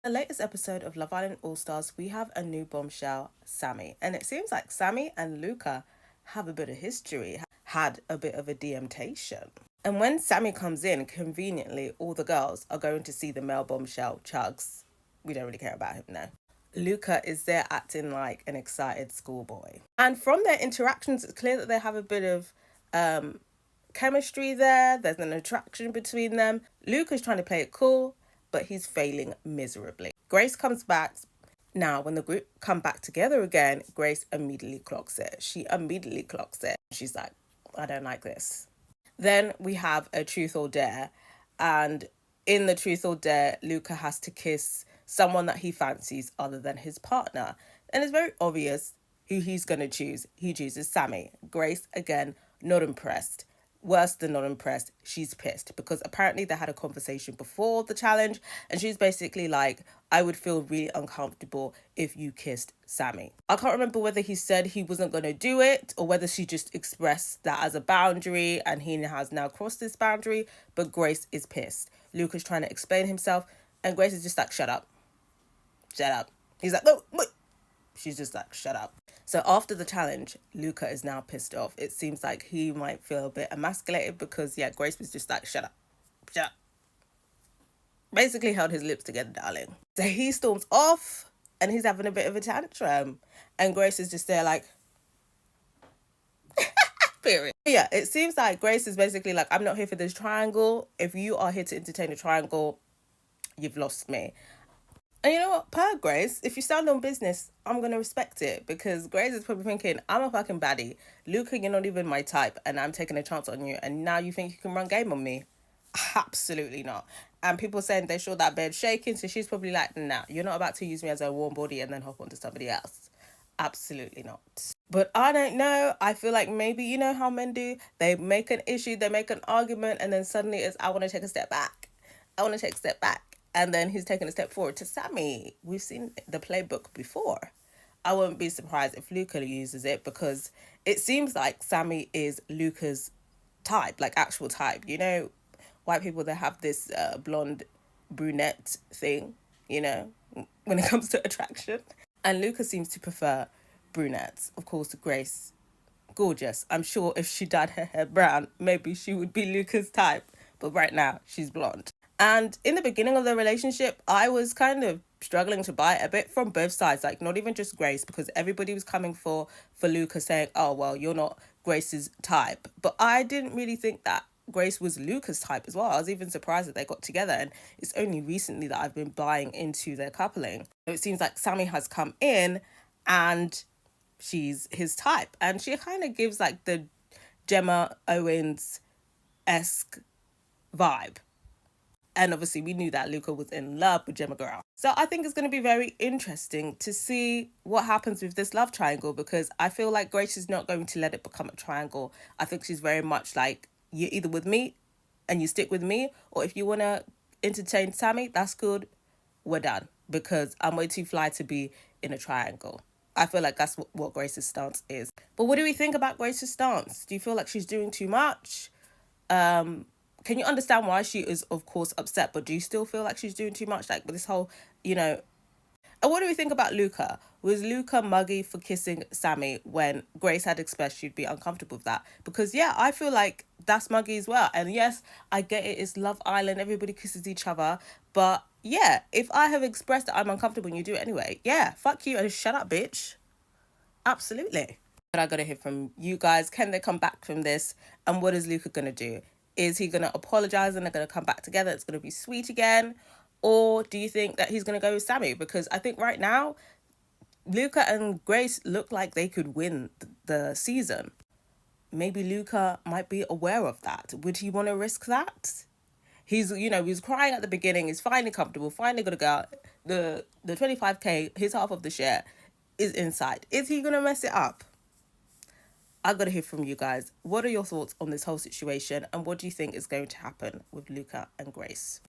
The latest episode of Love Island All Stars, we have a new bombshell, Sammy. And it seems like Sammy and Luca have a bit of history, had a bit of a deemptation. And when Sammy comes in, conveniently, all the girls are going to see the male bombshell, Chugs. We don't really care about him now. Luca is there acting like an excited schoolboy. And from their interactions, it's clear that they have a bit of chemistry there. There's an attraction between them. Luca's trying to play it cool, but he's failing miserably. Grace comes back. Now, when the group come back together again, Grace immediately clocks it. She immediately clocks it. She's like, I don't like this. Then we have a truth or dare. And in the truth or dare, Luca has to kiss someone that he fancies other than his partner. And it's very obvious who he's going to choose. He chooses Sammy. Grace, again, not impressed. Worse than not impressed, she's pissed because apparently they had a conversation before the challenge and she's basically like, I would feel really uncomfortable if you kissed Sammy. I can't remember whether he said he wasn't going to do it or whether she just expressed that as a boundary and he has now crossed this boundary, but Grace is pissed. Luca's trying to explain himself and Grace is just like, shut up. Shut up. He's like, no, wait. She's just like, shut up. So after the challenge, Luca is now pissed off. It seems like he might feel a bit emasculated because, yeah, Grace was just like, shut up, shut up. Basically held his lips together, darling. So he storms off and he's having a bit of a tantrum. And Grace is just there like, period. Yeah, it seems like Grace is basically like, I'm not here for this triangle. If you are here to entertain a triangle, you've lost me. And you know what? Per Grace, if you stand on business, I'm going to respect it because Grace is probably thinking, I'm a fucking baddie. Luca, you're not even my type and I'm taking a chance on you. And now you think you can run game on me? Absolutely not. And people saying they saw that bed shaking. So she's probably like, nah, you're not about to use me as a warm body and then hop onto somebody else. Absolutely not. But I don't know. I feel like maybe you know how men do. They make an issue, they make an argument, and then suddenly it's, I want to take a step back. I want to take a step back. And then he's taking a step forward to Sammy. We've seen the playbook before. I wouldn't be surprised if Luca uses it because it seems like Sammy is Luca's type, like actual type. You know, white people, they have this blonde brunette thing, you know, when it comes to attraction. And Luca seems to prefer brunettes. Of course, Grace, gorgeous. I'm sure if she dyed her hair brown, maybe she would be Luca's type. But right now, she's blonde. And in the beginning of the relationship, I was kind of struggling to buy it a bit from both sides, like not even just Grace, because everybody was coming for Luca saying, oh, well, you're not Grace's type. But I didn't really think that Grace was Luca's type as well. I was even surprised that they got together, and it's only recently that I've been buying into their coupling. So it seems like Sammy has come in and she's his type, and she kind of gives like the Gemma Owens-esque vibe. And obviously, we knew that Luca was in love with Gemma Girl. So I think it's going to be very interesting to see what happens with this love triangle because I feel like Grace is not going to let it become a triangle. I think she's very much like, you're either with me and you stick with me, or if you want to entertain Sammy, that's good. We're done because I'm way too fly to be in a triangle. I feel like that's what Grace's stance is. But what do we think about Grace's stance? Do you feel like she's doing too much? Can you understand why she is, of course, upset, but do you still feel like she's doing too much? Like with this whole, you know. And what do we think about Luca? Was Luca muggy for kissing Sammy when Grace had expressed she'd be uncomfortable with that? Because, yeah, I feel like that's muggy as well. And yes, I get it. It's Love Island. Everybody kisses each other. But, yeah, if I have expressed that I'm uncomfortable and you do it anyway, yeah, fuck you and shut up, bitch. Absolutely. But I gotta hear from you guys. Can they come back from this? And what is Luca gonna do? Is he gonna apologize and they're gonna come back together? It's gonna be sweet again, or do you think that he's gonna go with Sammy? Because I think right now, Luca and Grace look like they could win the season. Maybe Luca might be aware of that. Would he want to risk that? He's crying at the beginning. He's finally comfortable. Finally gonna go out. The 25K, his half of the share, is inside. Is he gonna mess it up? I gotta hear from you guys. What are your thoughts on this whole situation, and what do you think is going to happen with Luca and Grace?